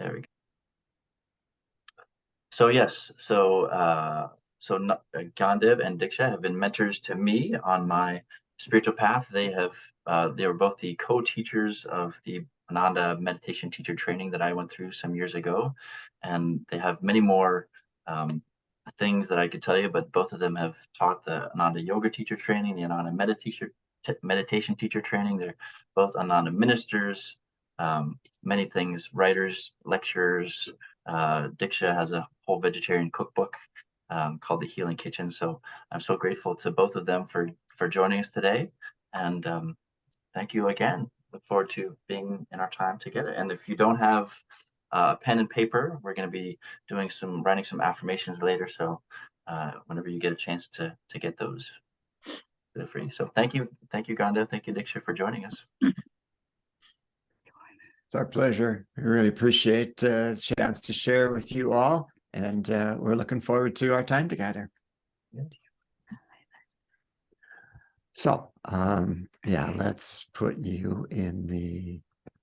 There we go. So yes, Gyandev and Diksha have been mentors to me on my spiritual path. They were both the co-teachers of the Ananda meditation teacher training that I went through some years ago, and they have many more things that I could tell you. But both of them have taught the Ananda yoga teacher training, the Ananda meditation teacher training. They're both Ananda ministers, many things, writers, lecturers. Diksha has a whole vegetarian cookbook called The Healing Kitchen. So I'm so grateful to both of them for joining us today. And thank you again. Look forward to being in our time together. And if you don't have pen and paper, we're going to be writing some affirmations later. So whenever you get a chance to get those, feel free. So thank you, Gyandev. Thank you, Diksha, for joining us. It's our pleasure. We really appreciate the chance to share with you all, and we're looking forward to our time together. Yeah. So, yeah, let's put you in the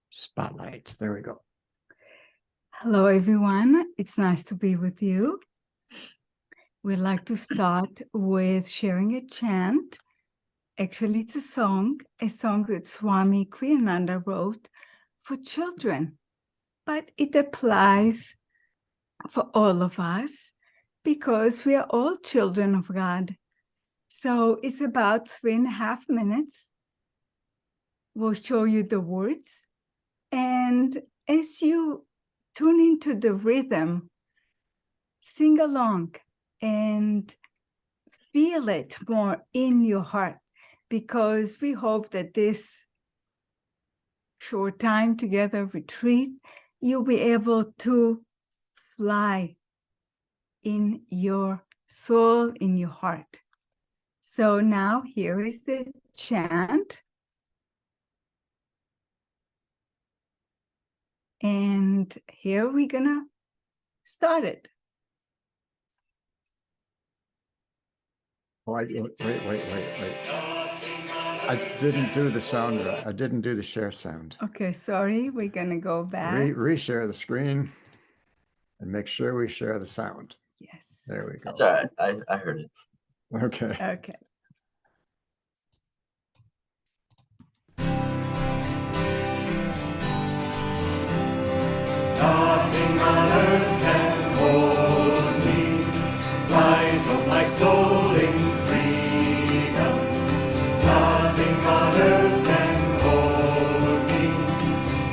spotlight. There we go. Hello, everyone. It's nice to be with you. We'd like to start with sharing a chant. Actually, it's a song that Swami Kriyananda wrote for children, but it applies for all of us because we are all children of God. So it's about 3.5 minutes. We'll show you the words. And as you tune into the rhythm, sing along and feel it more in your heart, because we hope that this short time together retreat, you'll be able to fly in your soul, in your heart. So now here is the chant. And here we're gonna start it. Wait. I didn't do the sound. I didn't do the share sound. Okay, sorry. We're gonna go back. Reshare the screen and make sure we share the sound. Yes. There we go. That's all right. I heard it. Okay. Okay. Nothing on earth can hold me. Rise of my soul in freedom. Nothing on earth can hold me.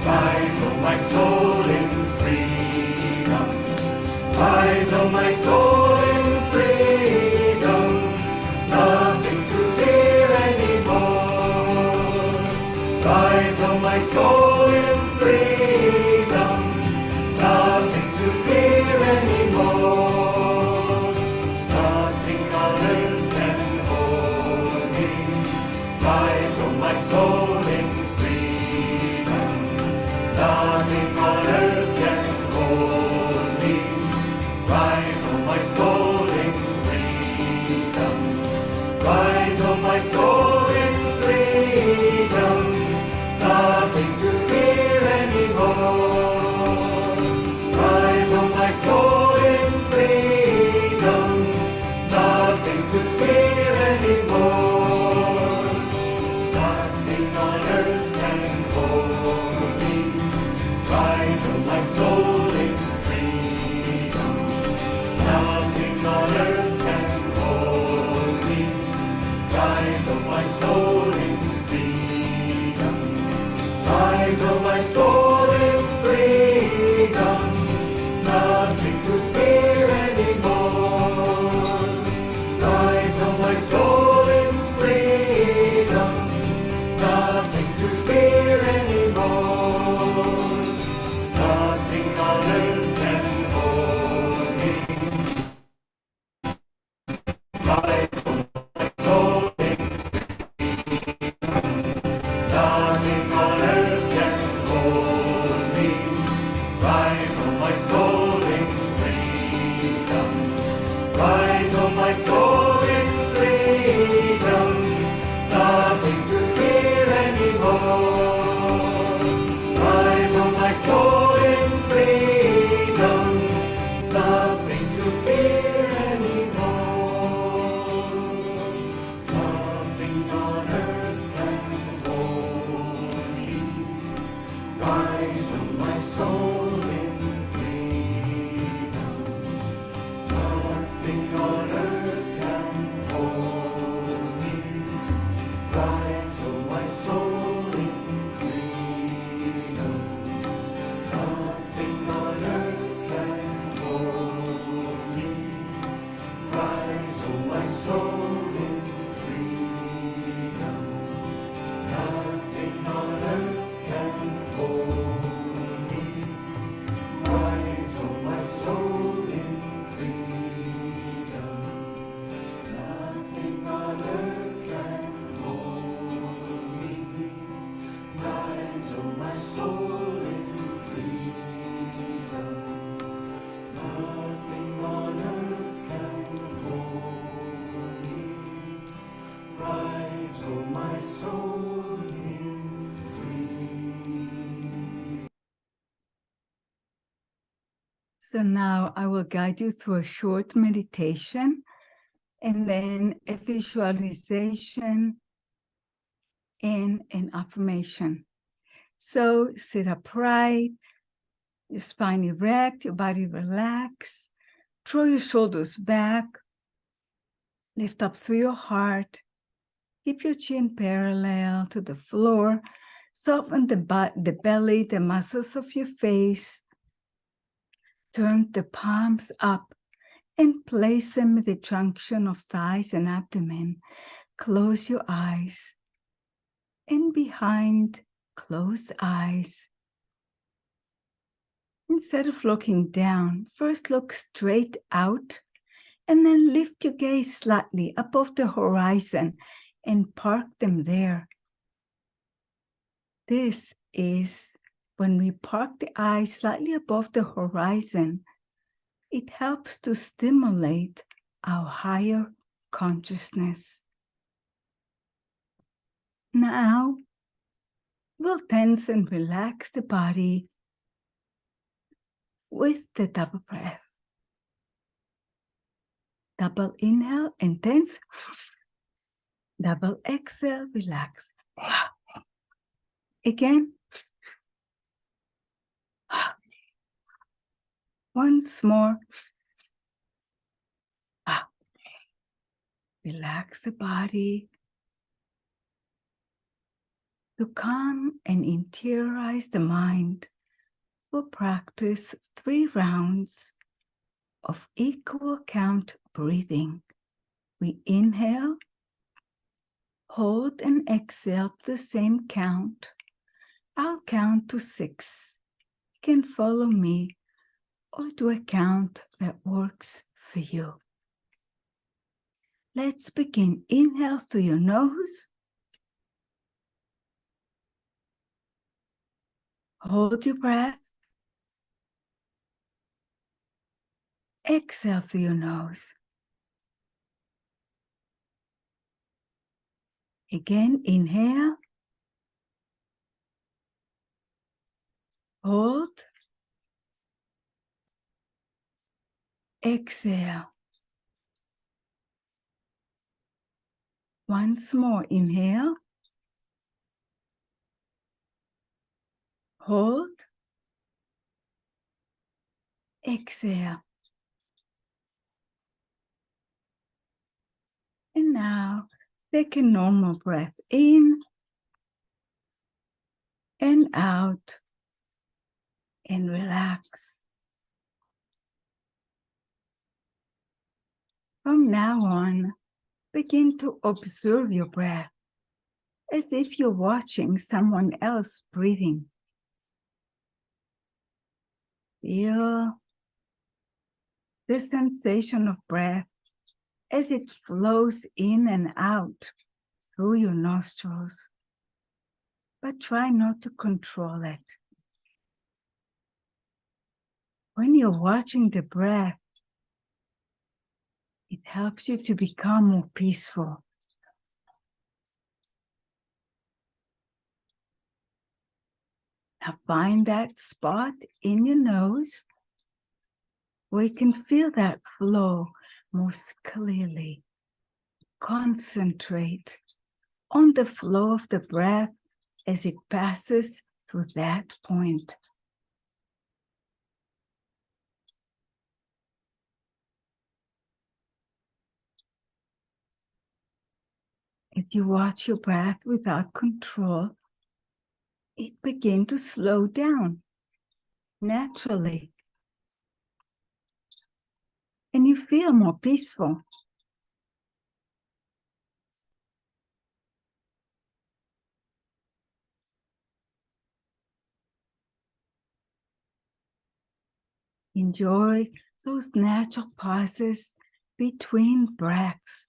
Rise of my soul in freedom. Rise of my soul in freedom. Nothing to fear anymore. Rise of my soul in freedom. Nothing to fear anymore. Nothing on earth can hold me. Rise of my soul in freedom. Nothing on earth can hold me. Rise of my soul in freedom. Rise of my soul in freedom. Nothing to fear anymore. Rise of my soul in freedom. Nothing to fear anymore. Nothing on earth can hold me. Rise of my soul in freedom. Nothing on earth can hold me. Rise of my soul in freedom. Rise of my soul in freedom. Nothing to fear anymore. Rise of my soul in freedom. Nothing to fear anymore. Nothing on earth can hold me. Rise of my soul in freedom. Nothing on earth can hold me. Rise of my soul in freedom. Rise of my soul in freedom. Nothing to fear anymore. Rise of my soul in freedom. soul in freedom. Nothing on earth can hold me. Rise, oh my soul in freedom. Nothing on earth can hold me. Rise, oh my soul in freedom. Nothing on earth can hold me. Rise, oh my soul in freedom. Nothing on earth can hold me. Rise, oh my soul in freedom. Nothing on earth can hold me. Rise, oh my soul in freedom. So now I will guide you through a short meditation and then a visualization and an affirmation. So sit upright, your spine erect, your body relax, draw your shoulders back, lift up through your heart, keep your chin parallel to the floor, soften the belly, the muscles of your face, turn the palms up and place them at the junction of thighs and abdomen. Close your eyes, and behind closed eyes, instead of looking down, first look straight out and then lift your gaze slightly above the horizon and park them there. This is when we park the eyes slightly above the horizon, it helps to stimulate our higher consciousness. Now, we'll tense and relax the body with the double breath. Double inhale and tense. Double exhale, relax. Again. Once more. Relax the body. To calm and interiorize the mind, we'll practice 3 rounds of equal count breathing. We inhale, hold and exhale to the same count. I'll count to 6. You can follow me or do a count that works for you. Let's begin. Inhale through your nose. Hold your breath. Exhale through your nose. Again, inhale. Hold. Exhale. Once more, inhale. Hold. Exhale. And now, take a normal breath in and out and relax. From now on, begin to observe your breath as if you're watching someone else breathing. Feel the sensation of breath as it flows in and out through your nostrils, but try not to control it. When you're watching the breath, it helps you to become more peaceful. Now find that spot in your nose where you can feel that flow most clearly. Concentrate on the flow of the breath as it passes through that point. If you watch your breath without control, it begins to slow down naturally. And you feel more peaceful. Enjoy those natural pauses between breaths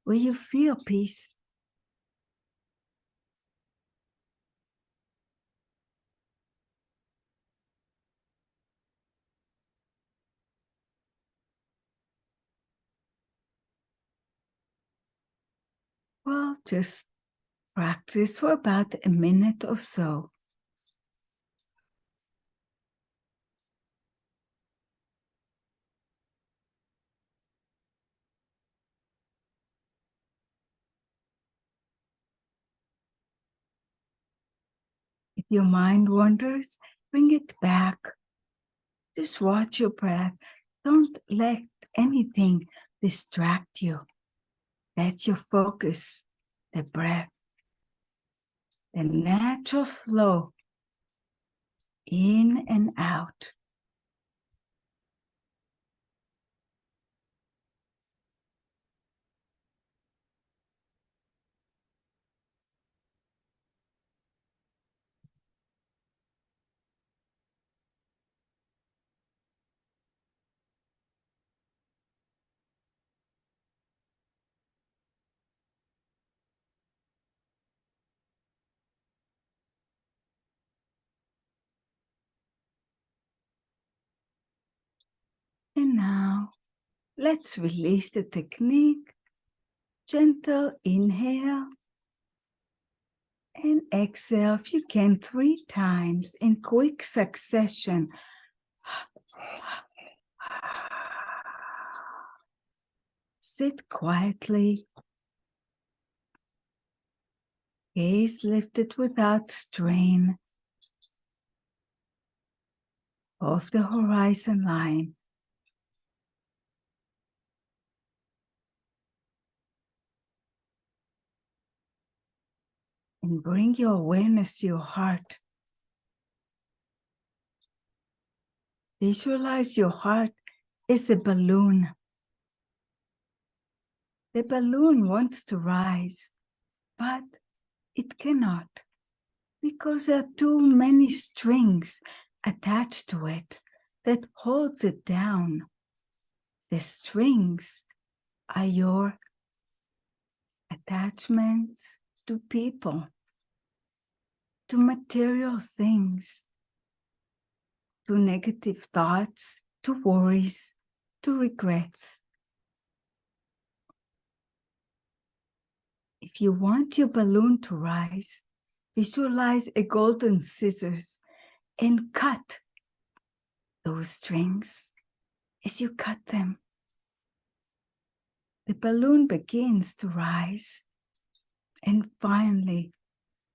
where you feel peace. Well, just practice for about a minute or so. If your mind wanders, bring it back. Just watch your breath. Don't let anything distract you. That's your focus, the breath, the natural flow in and out. And now, let's release the technique. Gentle inhale and exhale if you can 3 times in quick succession. Sit quietly, gaze lifted without strain off the horizon line. And bring your awareness to your heart. Visualize your heart is a balloon. The balloon wants to rise, but it cannot because there are too many strings attached to it that holds it down. The strings are your attachments to people, to material things, to negative thoughts, to worries, to regrets. If you want your balloon to rise, visualize a golden scissors and cut those strings. As you cut them, the balloon begins to rise. And finally,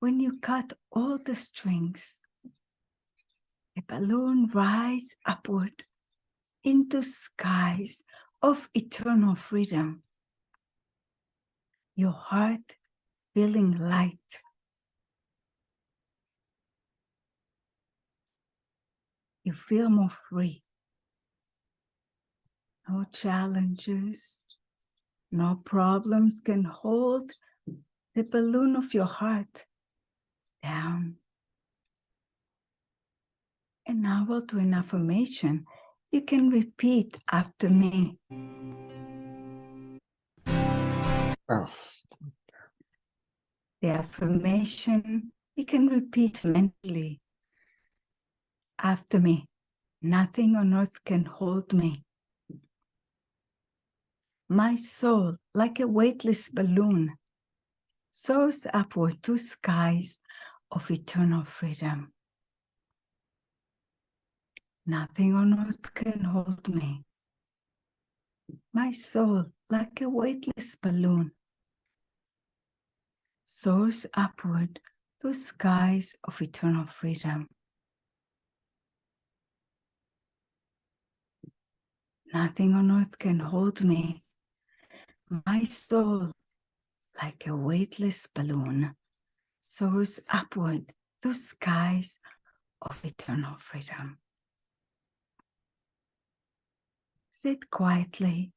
when you cut all the strings, the balloon rises upward into skies of eternal freedom. Your heart feeling light. You feel more free. No challenges, no problems can hold the balloon of your heart down. And now we'll do an affirmation. You can repeat after me. Oh, The affirmation you can repeat mentally after me. Nothing on earth can hold me. My soul, like a weightless balloon, soars upward to skies of eternal freedom. Nothing on earth can hold me. My soul, like a weightless balloon, soars upward to skies of eternal freedom. Nothing on earth can hold me. My soul, like a weightless balloon, soars upward through skies of eternal freedom. Sit quietly.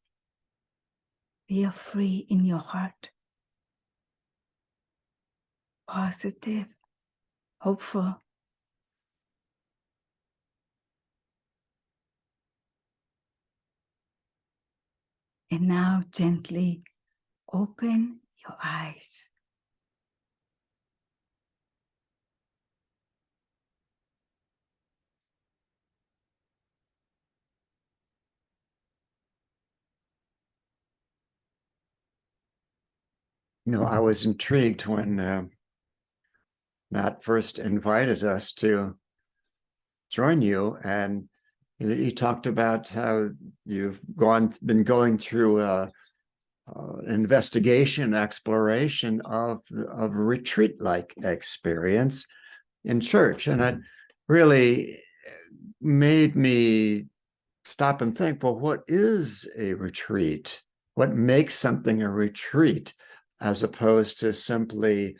Feel free in your heart. Positive, hopeful. And now gently open your eyes. You know, I was intrigued when Matt first invited us to join you, and you talked about how you've been going through investigation, exploration of a retreat-like experience in church, and it really made me stop and think, well, what is a retreat? What makes something a retreat, as opposed to simply,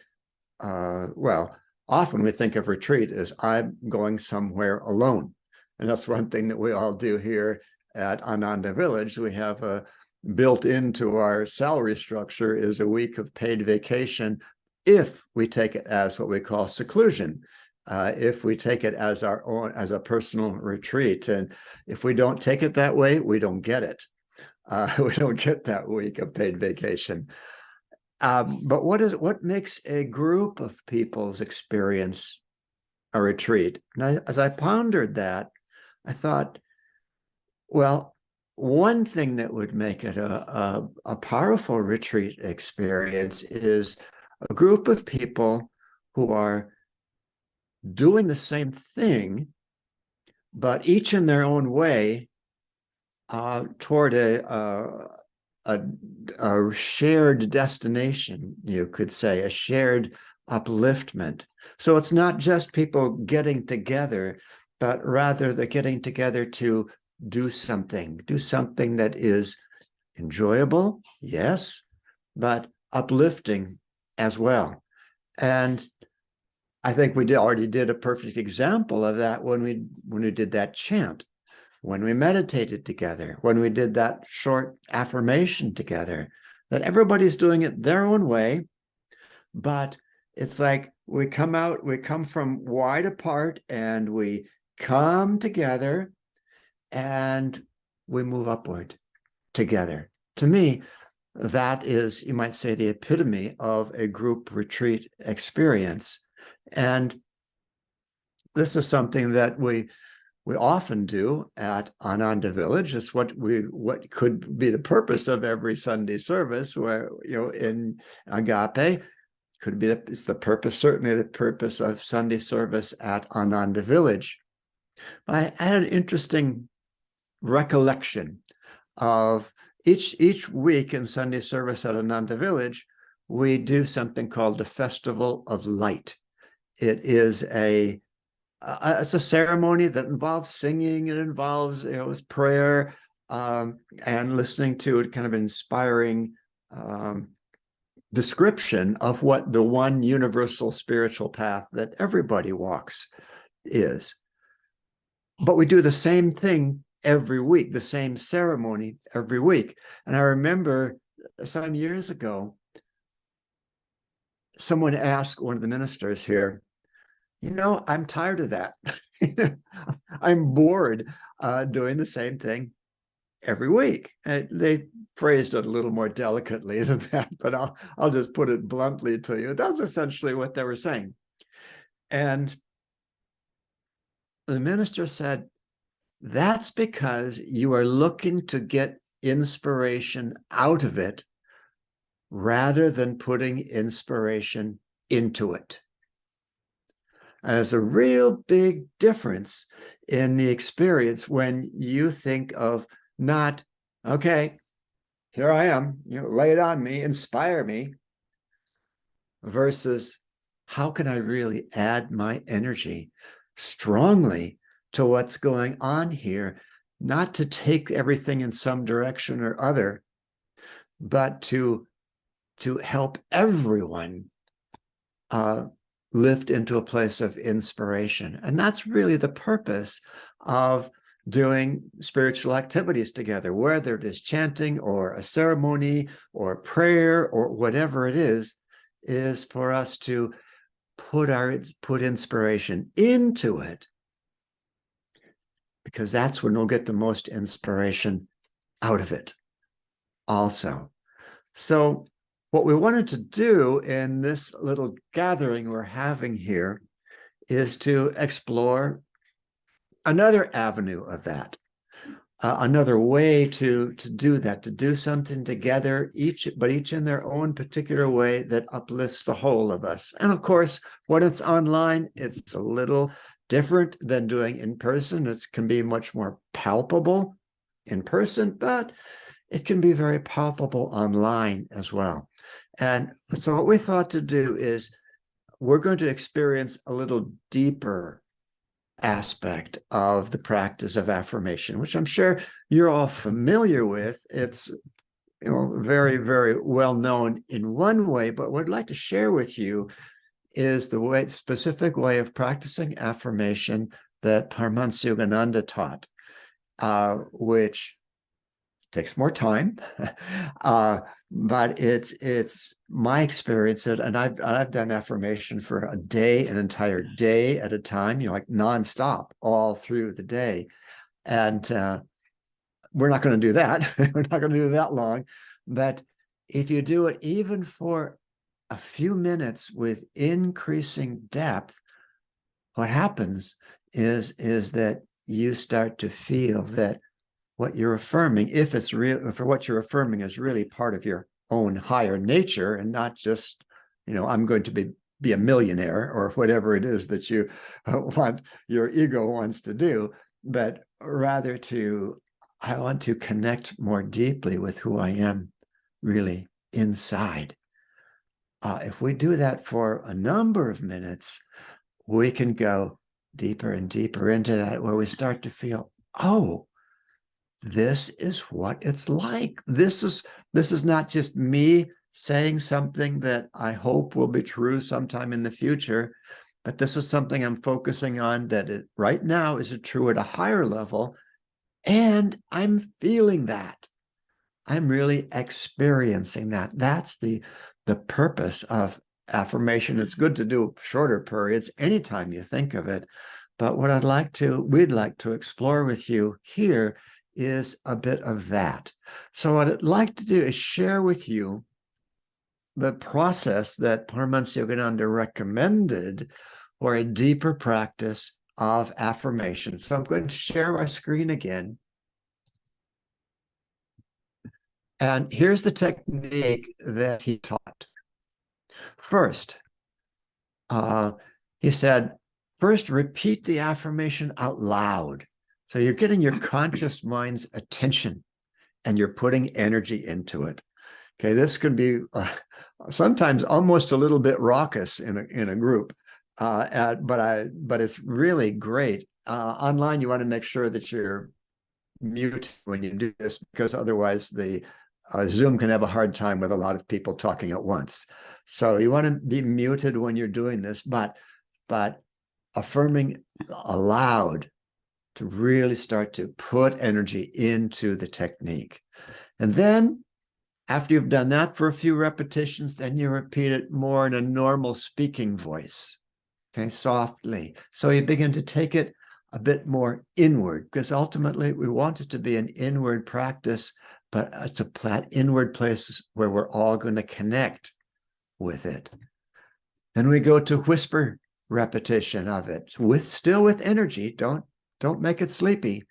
well, often we think of retreat as I'm going somewhere alone. And that's one thing that we all do here at Ananda Village. We have built into our salary structure is a week of paid vacation if we take it as what we call seclusion. If we take it as our own, as a personal retreat. And if we don't take it that way, we don't get it. We don't get that week of paid vacation. But what makes a group of people's experience a retreat? And as I pondered that, I thought, well, one thing that would make it a powerful retreat experience is a group of people who are doing the same thing, but each in their own way, toward a shared destination, you could say, a shared upliftment. So it's not just people getting together, but rather they're getting together to do something that is enjoyable, yes, but uplifting as well. And I think we already did a perfect example of that when we did that chant, when we meditated together, when we did that short affirmation together, that everybody's doing it their own way, but it's like we come from wide apart and we come together and we move upward together. To me, that is, you might say, the epitome of a group retreat experience. And this is something that we often do at Ananda Village. It's what could be the purpose of every Sunday service, where, you know, in Agape, could be it's the purpose, certainly the purpose of Sunday service at Ananda Village. I had an interesting recollection of each week in Sunday service at Ananda Village, we do something called the Festival of Light. It is it's a ceremony that involves singing. It involves, you know, prayer, and listening to it, kind of inspiring description of what the one universal spiritual path that everybody walks is. But we do the same thing every week, the same ceremony every week. And I remember some years ago, someone asked one of the ministers here, you know, I'm tired of that. I'm bored doing the same thing every week. And they phrased it a little more delicately than that, but I'll just put it bluntly to you. That's essentially what they were saying. And the minister said, that's because you are looking to get inspiration out of it rather than putting inspiration into it. And there's a real big difference in the experience when you think of not, okay, here I am, you know, lay it on me, inspire me, versus how can I really add my energy strongly to what's going on here, not to take everything in some direction or other, but to to help everyone lift into a place of inspiration. And that's really the purpose of doing spiritual activities together, whether it is chanting or a ceremony or prayer or whatever it is for us to put inspiration into it, because that's when we'll get the most inspiration out of it also. So what we wanted to do in this little gathering we're having here is to explore another avenue of that, another way to do that, to do something together, each in their own particular way that uplifts the whole of us. And of course, when it's online, it's a little different than doing in person. It can be much more palpable in person, but it can be very palpable online as well. And so what we thought to do is we're going to experience a little deeper aspect of the practice of affirmation, which I'm sure you're all familiar with. It's very, very well known in one way, but what I'd like to share with you is the specific way of practicing affirmation that Paramahansa Yogananda taught, which takes more time, but it's my experience, and I've done affirmation for a day, an entire day at a time, like nonstop all through the day, and we're not going to do that. We're not going to do that long, but if you do it even for a few minutes with increasing depth, what happens is that you start to feel that what you're affirming, if it's real, for what you're affirming is really part of your own higher nature and not just, I'm going to be a millionaire or whatever it is that you want, your ego wants to do, but rather I want to connect more deeply with who I am really inside. If we do that for a number of minutes, we can go deeper and deeper into that, where we start to feel, oh, this is what it's like. This is not just me saying something that I hope will be true sometime in the future, but this is something I'm focusing on that right now is true at a higher level, and I'm feeling that. I'm really experiencing that. That's the purpose of affirmation. It's good to do shorter periods anytime you think of it, but what we'd like to explore with you here is a bit of that. So what I'd like to do is share with you the process that Paramahansa Yogananda recommended for a deeper practice of affirmation. So I'm going to share my screen again. And here's the technique that he taught. First, he said, first repeat the affirmation out loud. So you're getting your conscious mind's attention and you're putting energy into it. Okay, this can be sometimes almost a little bit raucous in a group, but it's really great. Online, you want to make sure that you're mute when you do this, because otherwise the Zoom can have a hard time with a lot of people talking at once. So you want to be muted when you're doing this, but affirming aloud to really start to put energy into the technique. And then after you've done that for a few repetitions, then you repeat it more in a normal speaking voice, okay, softly. So you begin to take it a bit more inward, because ultimately we want it to be an inward practice, but it's a inward place where we're all going to connect with it. Then we go to whisper repetition of it, still with energy. Don't make it sleepy.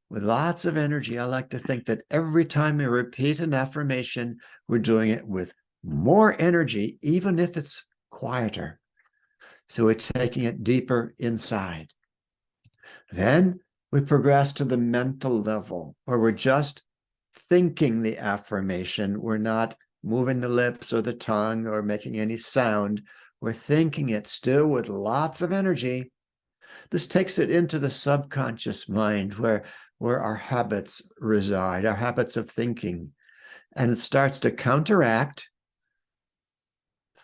With lots of energy. I like to think that every time we repeat an affirmation, we're doing it with more energy, even if it's quieter. So we're taking it deeper inside. Then we progress to the mental level, where we're just thinking the affirmation. We're not moving the lips or the tongue or making any sound. We're thinking it still with lots of energy. This takes it into the subconscious mind, where our habits reside, our habits of thinking. And it starts to counteract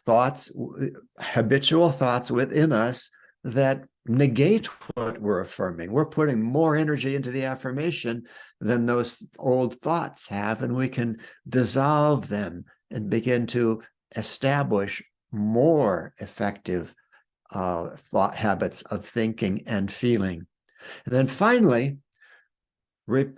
thoughts, habitual thoughts within us that negate what we're affirming. We're putting more energy into the affirmation than those old thoughts have, and we can dissolve them and begin to establish more effective thought habits of thinking and feeling. And then finally,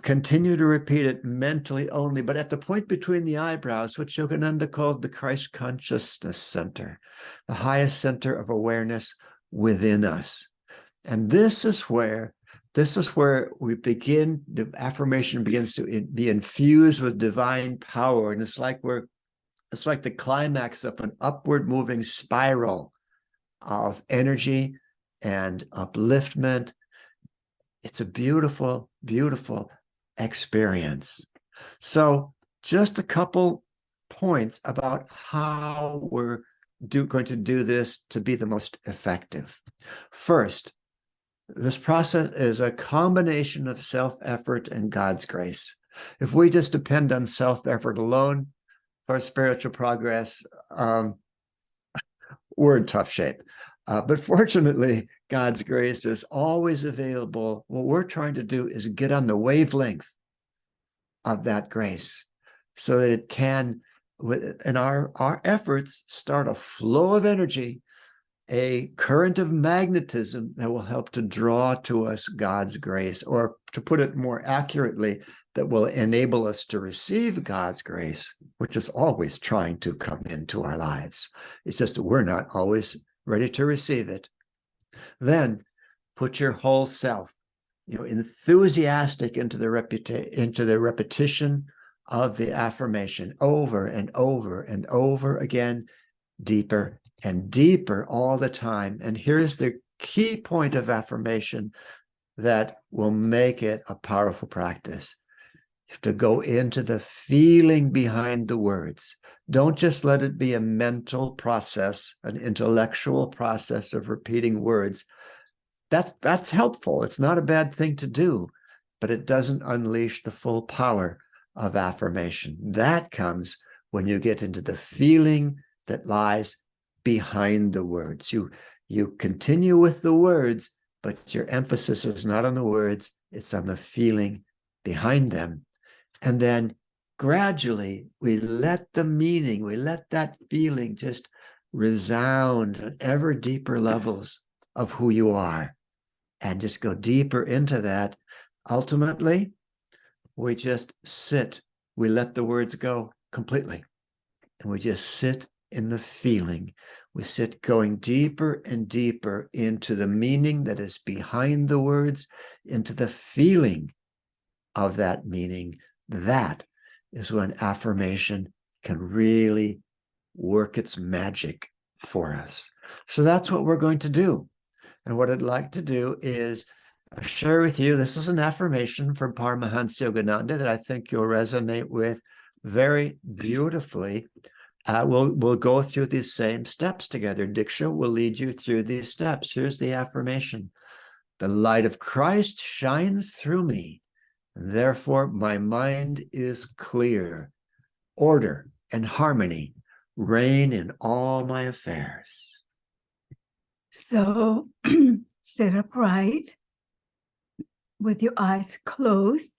continue to repeat it mentally only, but at the point between the eyebrows, which Yogananda called the Christ consciousness center, the highest center of awareness within us. And this is where we begin, the affirmation begins to be infused with divine power. And it's like the climax of an upward moving spiral of energy and upliftment. It's a beautiful, beautiful experience. So just a couple points about how we're going to do this to be the most effective. First, this process is a combination of self-effort and God's grace. If we just depend on self-effort alone for spiritual progress, we're in tough shape. But fortunately, God's grace is always available. What we're trying to do is get on the wavelength of that grace so that it can, in our efforts, start a flow of energy, a current of magnetism that will help to draw to us God's grace, or to put it more accurately, that will enable us to receive God's grace, which is always trying to come into our lives. It's just that we're not always ready to receive it. Then put your whole self, enthusiastic into the repetition of the affirmation over and over and over again, deeper and deeper all the time. And here's the key point of affirmation that will make it a powerful practice. You have to go into the feeling behind the words. Don't just let it be a mental process, an intellectual process of repeating words. That's helpful. It's not a bad thing to do, but it doesn't unleash the full power of affirmation. That comes when you get into the feeling that lies behind the words. You continue with the words, but your emphasis is not on the words, it's on the feeling behind them. And then gradually we let the meaning, we let that feeling just resound on ever deeper levels of who you are, and just go deeper into that. Ultimately, we just sit, we let the words go completely, and we just sit in the feeling. We sit going deeper and deeper into the meaning that is behind the words, into the feeling of that meaning. That is when affirmation can really work its magic for us. So that's what we're going to do. And what I'd like to do is share with you, this is an affirmation from Paramahansa Yogananda that I think you'll resonate with very beautifully. We'll go through these same steps together. Diksha will lead you through these steps. Here's the affirmation. The light of Christ shines through me. Therefore, my mind is clear. Order and harmony reign in all my affairs. So sit upright with your eyes closed.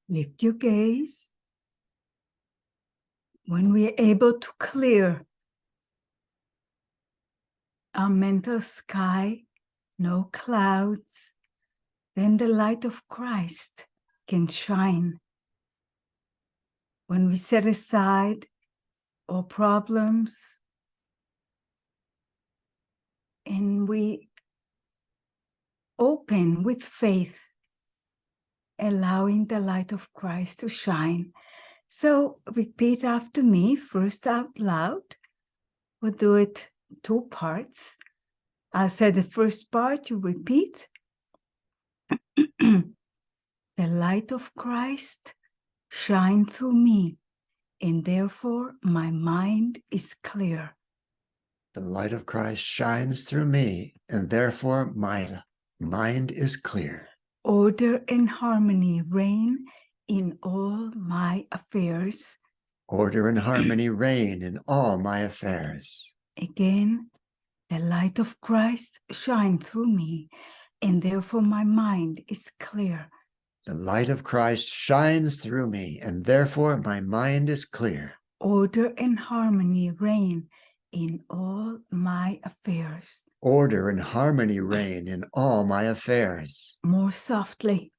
Lift your gaze. When we are able to clear our mental sky, no clouds, then the light of Christ can shine. When we set aside all problems and we open with faith, allowing the light of Christ to shine. So repeat after me, first out loud. We'll do it 2 parts. I'll say the first part, you repeat. The light of Christ shine through me, and therefore my mind is clear. The light of Christ shines through me, and therefore my mind is clear. Order and harmony reign in all my affairs. Order and harmony reign in all my affairs. Again, the light of Christ shines through me, and therefore my mind is clear. The light of Christ shines through me, and therefore my mind is clear. Order and harmony reign in all my affairs. Order and harmony reign in all my affairs. More softly,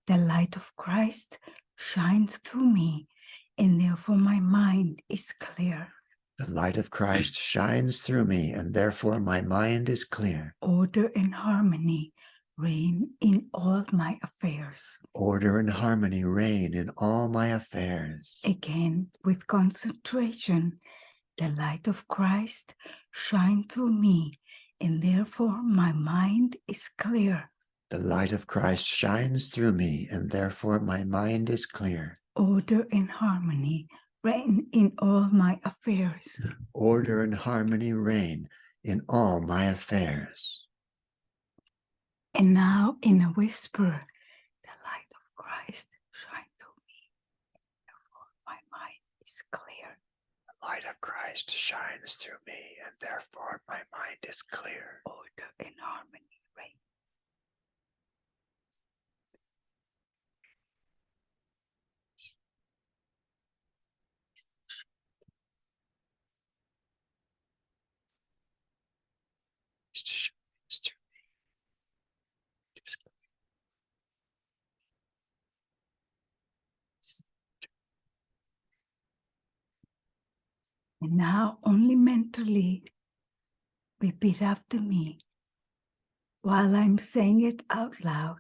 the light of Christ shines through me, and therefore my mind is clear. The light of Christ shines through me, and therefore my mind is clear. Order and harmony reign in all my affairs. Order and harmony reign in all my affairs. Again, with concentration, the light of Christ shines through me, and therefore my mind is clear. The light of Christ shines through me, and therefore my mind is clear. Order and harmony reign in all my affairs. Order and harmony reign in all my affairs. And now, in a whisper, the light of Christ shines through me, therefore my mind is clear. The light of Christ shines through me, and therefore my mind is clear. Order and harmony reign. And now, only mentally, repeat after me while I'm saying it out loud.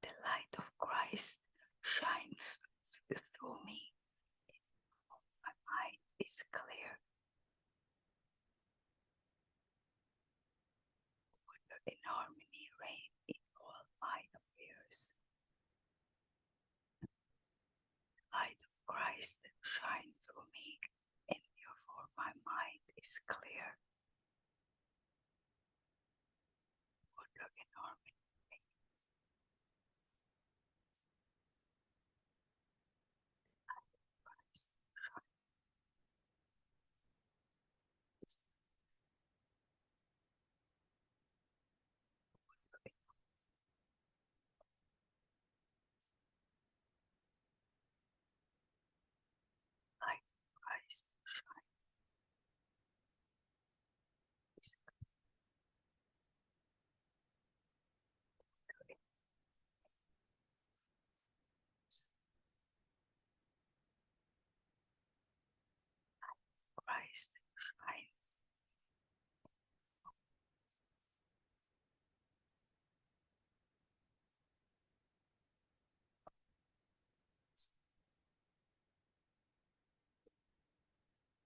The light of Christ shines through me. My mind is clear. Order and harmony reign in all my affairs. The light of Christ shines through me, and therefore my mind is clear. Order and harmony reign. Christ shines. Light of Christ shines. Christ shines.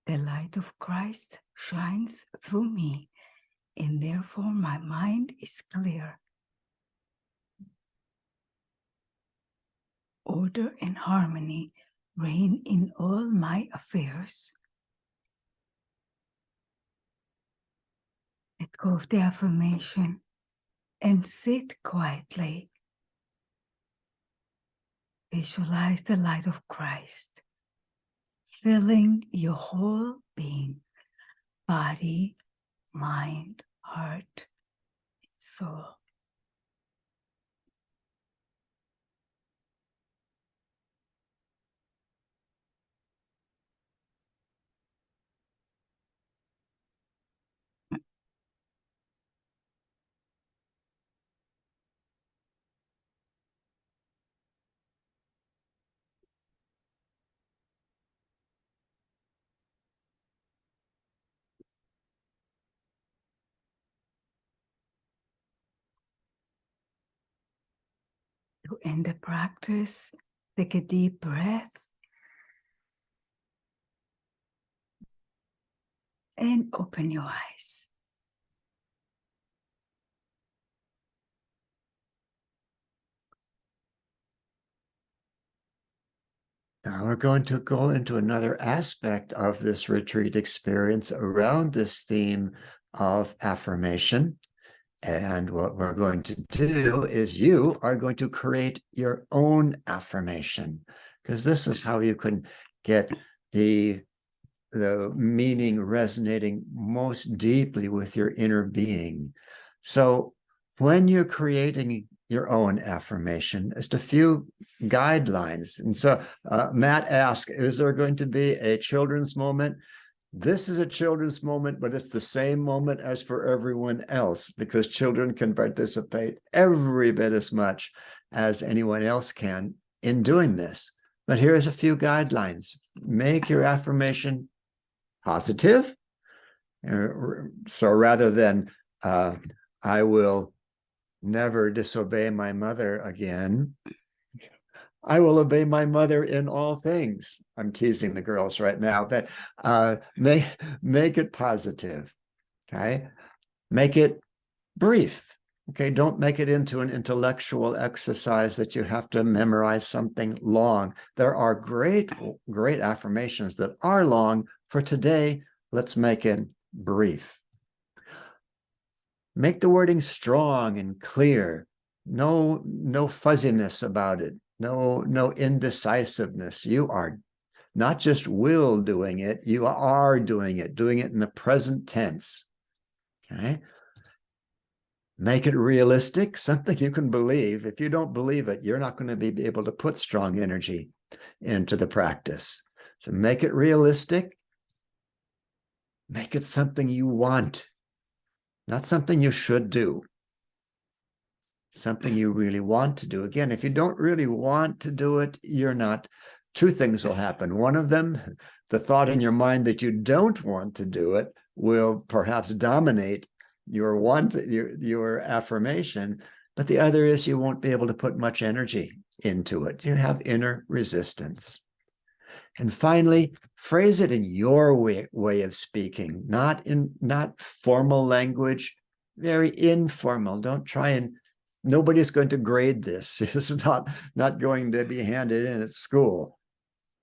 The light of Christ shines through me, and therefore my mind is clear. Order and harmony reign in all my affairs. Let go of the affirmation and sit quietly. Visualize the light of Christ filling your whole being, body, mind, heart, and soul. To end the practice, take a deep breath and open your eyes. Now we're going to go into another aspect of this retreat experience around this theme of affirmation. And what we're going to do is you are going to create your own affirmation, because this is how you can get the meaning resonating most deeply with your inner being. So when you're creating your own affirmation, just a few guidelines. And so Matt asked, is there going to be a children's moment? This is a children's moment, but it's the same moment as for everyone else, because children can participate every bit as much as anyone else can in doing this. But here's a few guidelines. Make your affirmation positive. So rather than, I will never disobey my mother again, I will obey my mother in all things. I'm teasing the girls right now, but make it positive, okay? Make it brief, okay? Don't make it into an intellectual exercise that you have to memorize something long. There are great affirmations that are long. For today, let's make it brief. Make the wording strong and clear. No fuzziness about it. No indecisiveness. You are not just will doing it, you are doing it in the present tense. Okay. Make it realistic, something you can believe. If you don't believe it, you're not going to be able to put strong energy into the practice. So make it realistic. Make it something you want, not something you should do. Something you really want to do. Again, if you don't really want to do it, you're not. Two things will happen. One of them, the thought in your mind that you don't want to do it will perhaps dominate your affirmation. But the other is you won't be able to put much energy into it. You have inner resistance. And finally, phrase it in your way of speaking, not formal language, very informal. Don't try and nobody's going to grade this. It's not going to be handed in at school.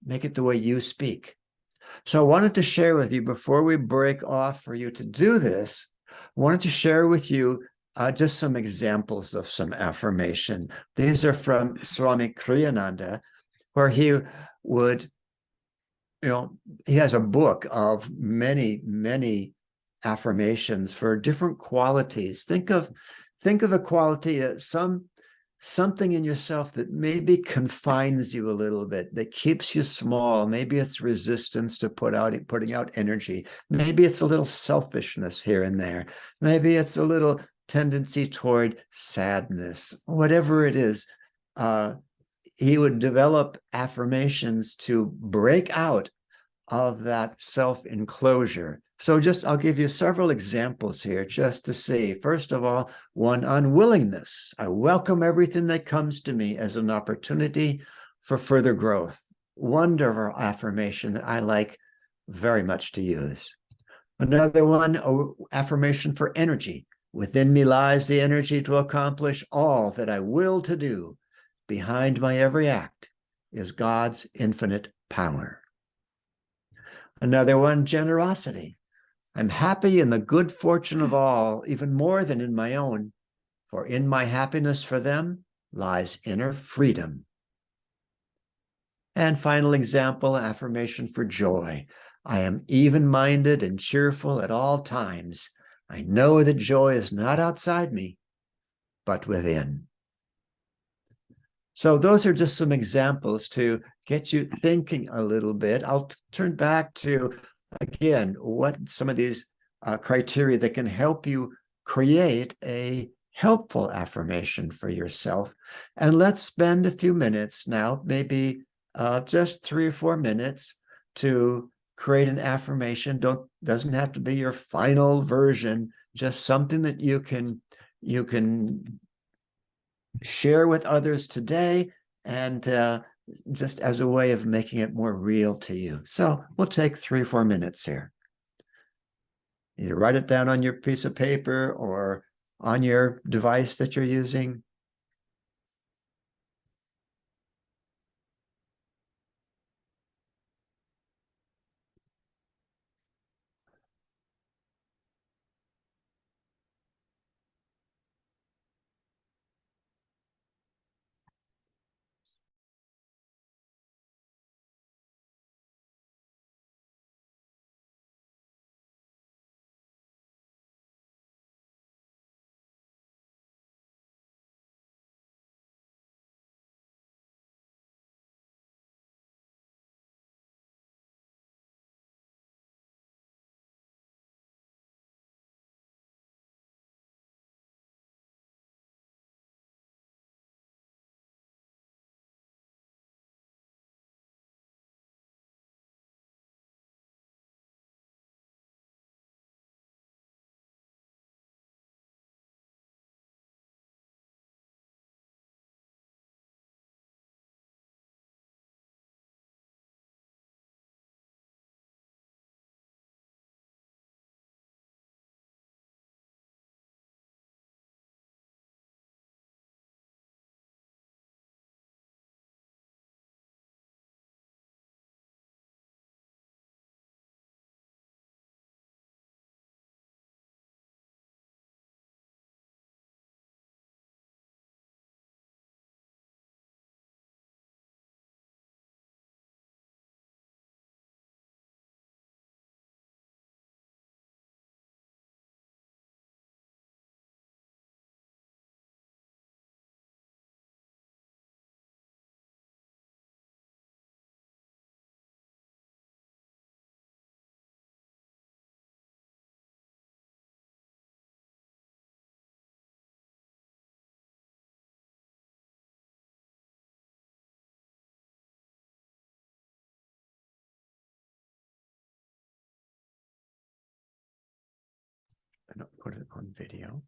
Make it the way you speak. So I wanted to share with you, before we break off for you to do this, I wanted to share with you just some examples of some affirmation. These are from Swami Kriyananda, where he would, he has a book of many affirmations for different qualities. Think of the quality of something in yourself that maybe confines you a little bit, that keeps you small. Maybe it's resistance to putting out energy. Maybe it's a little selfishness here and there. Maybe it's a little tendency toward sadness. Whatever it is, he would develop affirmations to break out of that self-enclosure. So I'll give you several examples here just to see. First of all, one on willingness. I welcome everything that comes to me as an opportunity for further growth. Wonderful affirmation that I like very much to use. Another one, affirmation for energy. Within me lies the energy to accomplish all that I will to do. Behind my every act is God's infinite power. Another one, generosity. I'm happy in the good fortune of all, even more than in my own, for in my happiness for them lies inner freedom. And final example, affirmation for joy. I am even-minded and cheerful at all times. I know that joy is not outside me, but within. So those are just some examples to get you thinking a little bit. I'll turn back to, again, what some of these criteria that can help you create a helpful affirmation for yourself. And let's spend a few minutes now, maybe just 3 or 4 minutes, to create an affirmation. Doesn't have to be your final version, just something that you can share with others today, and just as a way of making it more real to you. So we'll take 3 or 4 minutes here. Either write it down on your piece of paper or on your device that you're using. I don't put it on video.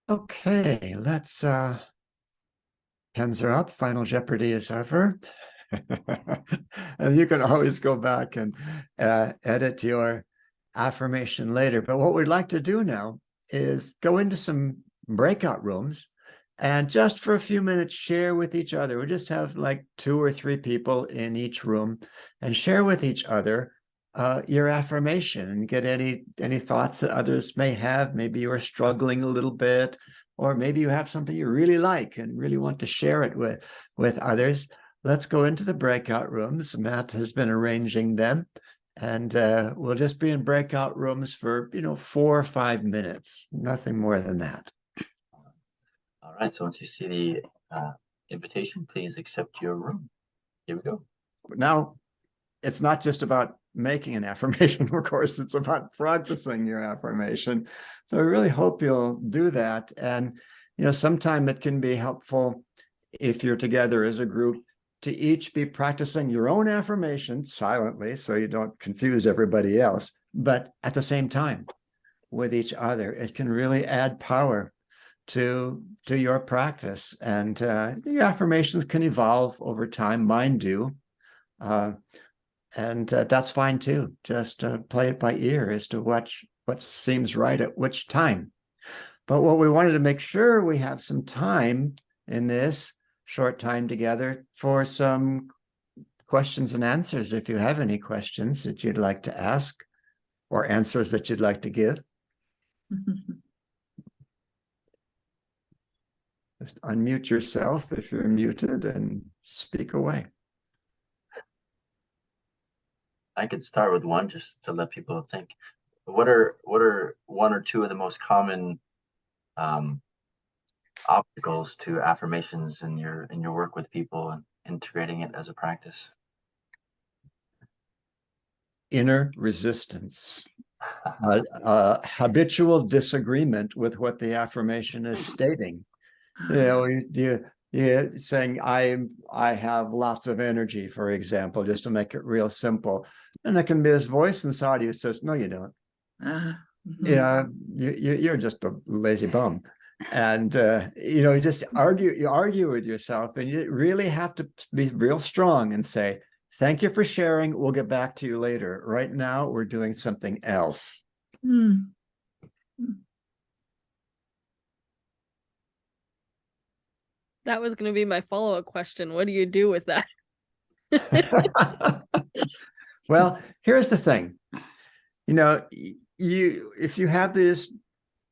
Okay, let's pens are up. Final Jeopardy is over. And you can always go back and edit your affirmation later. But what we'd like to do now is go into some breakout rooms and just for a few minutes share with each other. We just have like 2 or 3 people in each room and share with each other your affirmation and get any thoughts that others may have. Maybe you are struggling a little bit, or maybe you have something you really like and really want to share it with others. Let's go into the breakout rooms. Matt has been arranging them, and we'll just be in breakout rooms for 4 or 5 minutes, nothing more than that. All right, so once you see the invitation, please accept your room. Here we go. Now, it's not just about making an affirmation, of course, it's about practicing your affirmation. So I really hope you'll do that. And, sometime it can be helpful if you're together as a group to each be practicing your own affirmation silently so you don't confuse everybody else, but at the same time with each other. It can really add power to your practice. And your affirmations can evolve over time. Mine do. And that's fine too. Just play it by ear as to what seems right at which time. But what we wanted to make sure we have some time in this short time together for some questions and answers. If you have any questions that you'd like to ask or answers that you'd like to give. Just unmute yourself if you're muted and speak away. I could start with one just to let people think. What are 1 or 2 of the most common obstacles to affirmations in your work with people and integrating it as a practice? Inner resistance, habitual disagreement with what the affirmation is stating. You're saying I have lots of energy, for example, just to make it real simple. And it can be this voice inside you that says, no, you don't. You're just a lazy bum. And you just argue with yourself, and you really have to be real strong and say, thank you for sharing. We'll get back to you later. Right now, we're doing something else. That was going to be my follow-up question. What do you do with that? Well, here's the thing. If you have these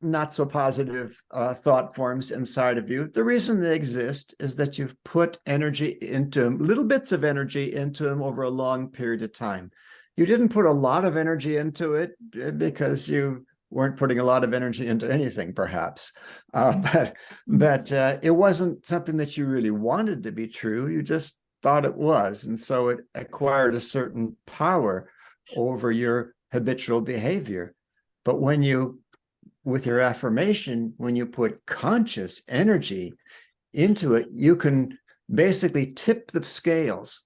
not so positive thought forms inside of you, the reason they exist is that you've put energy into them, little bits of energy into them over a long period of time. You didn't put a lot of energy into it because you weren't putting a lot of energy into anything, perhaps. But it wasn't something that you really wanted to be true. You just thought it was. And so it acquired a certain power over your habitual behavior. But with your affirmation, when you put conscious energy into it, you can basically tip the scales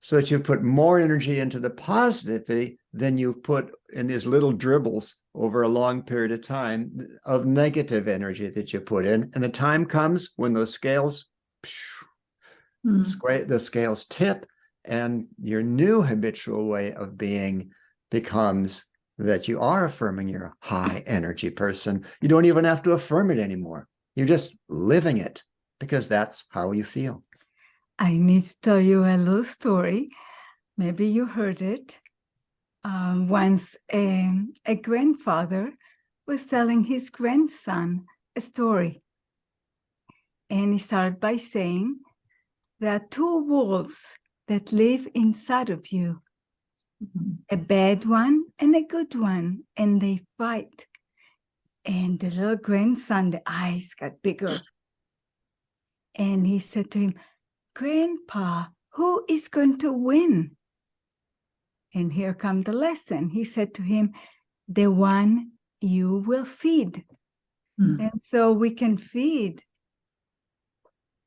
so that you put more energy into the positivity than you put in these little dribbles over a long period of time of negative energy that you put in. And the time comes when those scales, the scales tip, and your new habitual way of being becomes that you are affirming you're a high energy person. You don't even have to affirm it anymore. You're just living it because that's how you feel. I need to tell you a little story. Maybe you heard it. Once a grandfather was telling his grandson a story. And he started by saying, there are 2 wolves that live inside of you. A bad one and a good one, and they fight. And the little grandson, the eyes got bigger. And he said to him, Grandpa, who is going to win? And here comes the lesson. He said to him, the one you will feed. And so we can feed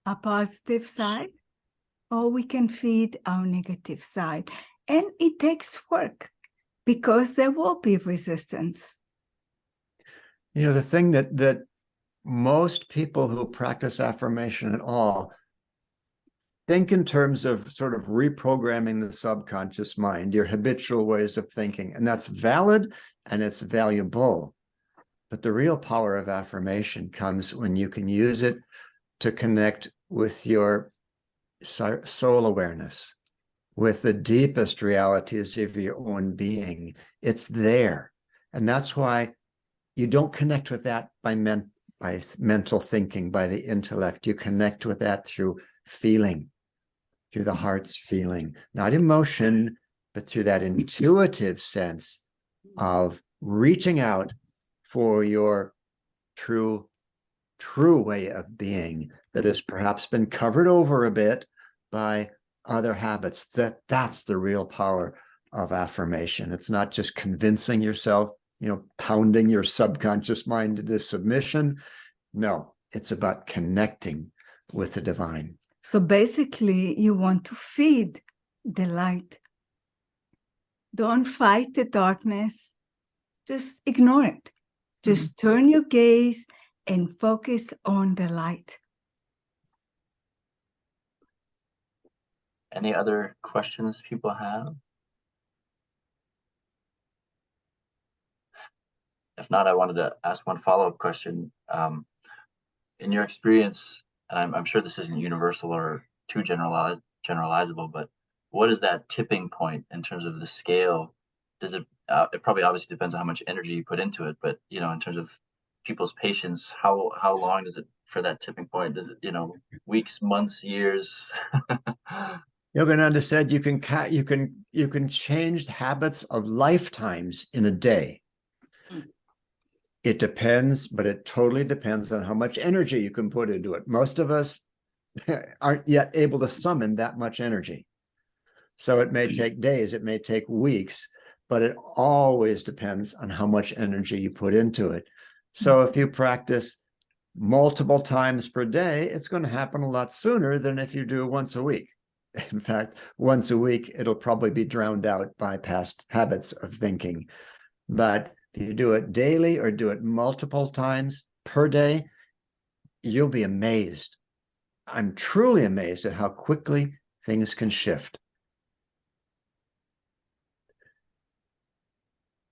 our positive side, or we can feed our negative side. And it takes work because there will be resistance. You know, the thing that most people who practice affirmation at all think in terms of sort of reprogramming the subconscious mind, your habitual ways of thinking, and that's valid and it's valuable. But the real power of affirmation comes when you can use it to connect with your soul awareness, with the deepest realities of your own being. It's there. And that's why you don't connect with that by mental thinking, by the intellect. You connect with that through feeling, through the heart's feeling, not emotion, but through that intuitive sense of reaching out for your true way of being that has perhaps been covered over a bit by other habits. That's the real power of affirmation. It's not just convincing yourself, pounding your subconscious mind into submission. No, it's about connecting with the divine. So basically, you want to feed the light. Don't fight the darkness. Just ignore it. Just turn your gaze and focus on the light. Any other questions people have? If not, I wanted to ask one follow-up question. In your experience, and I'm sure this isn't universal or too generalizable, but what is that tipping point in terms of the scale? Does it probably obviously depends on how much energy you put into it, but in terms of people's patience, how long does it for that tipping point? Does it weeks, months, years? Yogananda said you can change habits of lifetimes in a day. It depends, but it totally depends on how much energy you can put into it. Most of us aren't yet able to summon that much energy. So it may take days, it may take weeks, but it always depends on how much energy you put into it. So if you practice multiple times per day, it's going to happen a lot sooner than if you do once a week. In fact, once a week, it'll probably be drowned out by past habits of thinking. But if you do it daily or do it multiple times per day, you'll be amazed. I'm truly amazed at how quickly things can shift.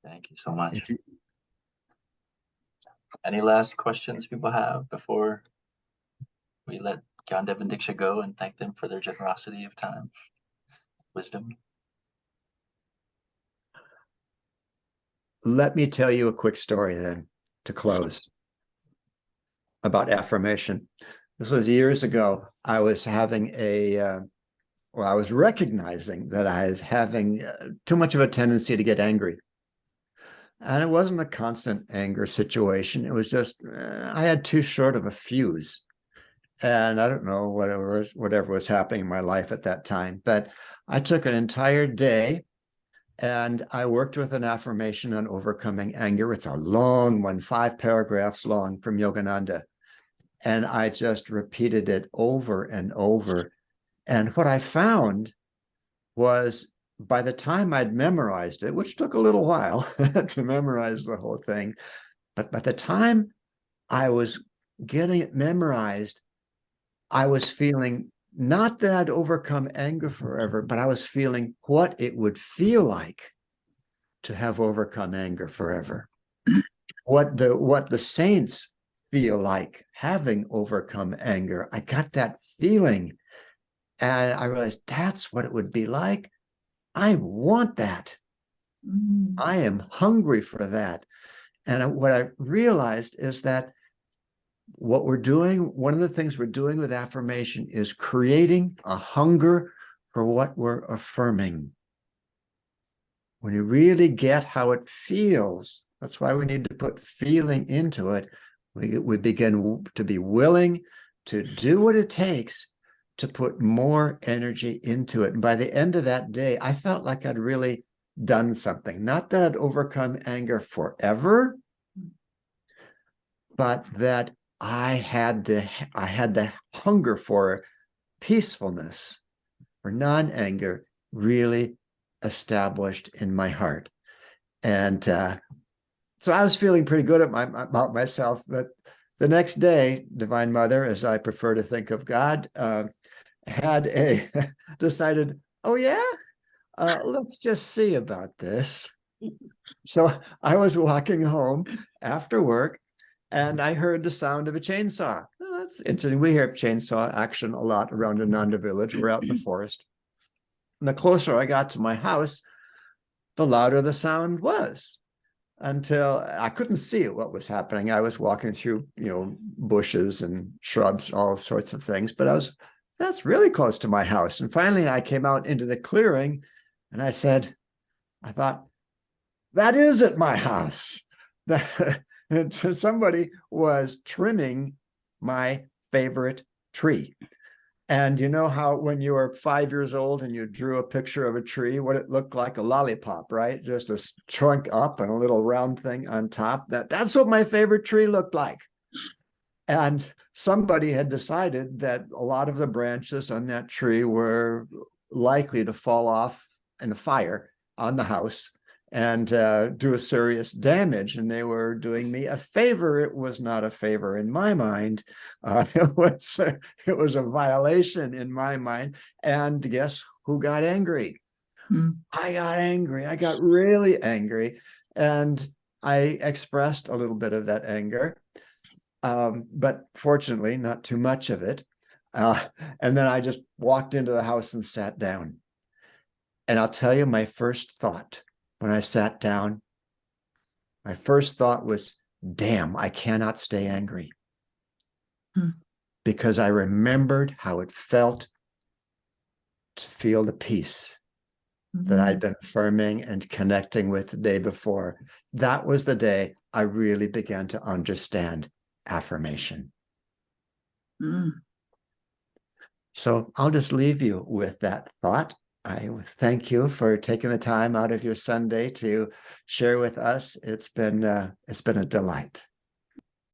Thank you so much. Any last questions people have before we let Gyandev and Diksha go and thank them for their generosity of time, wisdom? Let me tell you a quick story then to close about affirmation. This was years ago. I was having I was recognizing that I was having too much of a tendency to get angry. And it wasn't a constant anger situation. It was just, I had too short of a fuse. And I don't know whatever was happening in my life at that time, but I took an entire day and I worked with an affirmation on overcoming anger. It's a long one, 5 paragraphs long from Yogananda. And I just repeated it over and over. And what I found was by the time I'd memorized it, which took a little while to memorize the whole thing, but by the time I was getting it memorized, I was feeling not that I'd overcome anger forever, but I was feeling what it would feel like to have overcome anger forever. What the saints feel like having overcome anger. I got that feeling. And I realized that's what it would be like. I want that. I am hungry for that. And what I realized is that what we're doing, one of the things we're doing with affirmation is creating a hunger for what we're affirming. When you really get how it feels, that's why we need to put feeling into it. We begin to be willing to do what it takes to put more energy into it. And by the end of that day, I felt like I'd really done something. Not that I'd overcome anger forever, but that I had the hunger for peacefulness, for non-anger, really established in my heart. And so I was feeling pretty good about myself. But the next day, Divine Mother, as I prefer to think of God, decided, oh yeah, let's just see about this. So I was walking home after work, and I heard the sound of a chainsaw. Oh, that's interesting. We hear chainsaw action a lot around Ananda Village. We're out in the forest. And the closer I got to my house, the louder the sound was, until I couldn't see what was happening. I was walking through, bushes and shrubs, all sorts of things, but that's really close to my house. And finally I came out into the clearing, and I thought, that is at my house. Somebody was trimming my favorite tree. And you know how when you were 5 years old and you drew a picture of a tree, what it looked like? A lollipop, right? Just a trunk up and a little round thing on top. That's what my favorite tree looked like. And somebody had decided that a lot of the branches on that tree were likely to fall off in a fire on the house and do a serious damage. And they were doing me a favor. It was not a favor in my mind. It was a violation in my mind. And guess who got angry? I got angry. I got really angry. And I expressed a little bit of that anger. But fortunately, not too much of it. And then I just walked into the house and sat down. And I'll tell you, my first thought when I sat down, my first thought was, damn, I cannot stay angry. Because I remembered how it felt to feel the peace that I'd been affirming and connecting with the day before. That was the day I really began to understand affirmation. So I'll just leave you with that thought. I thank you for taking the time out of your Sunday to share with us. It's been a delight.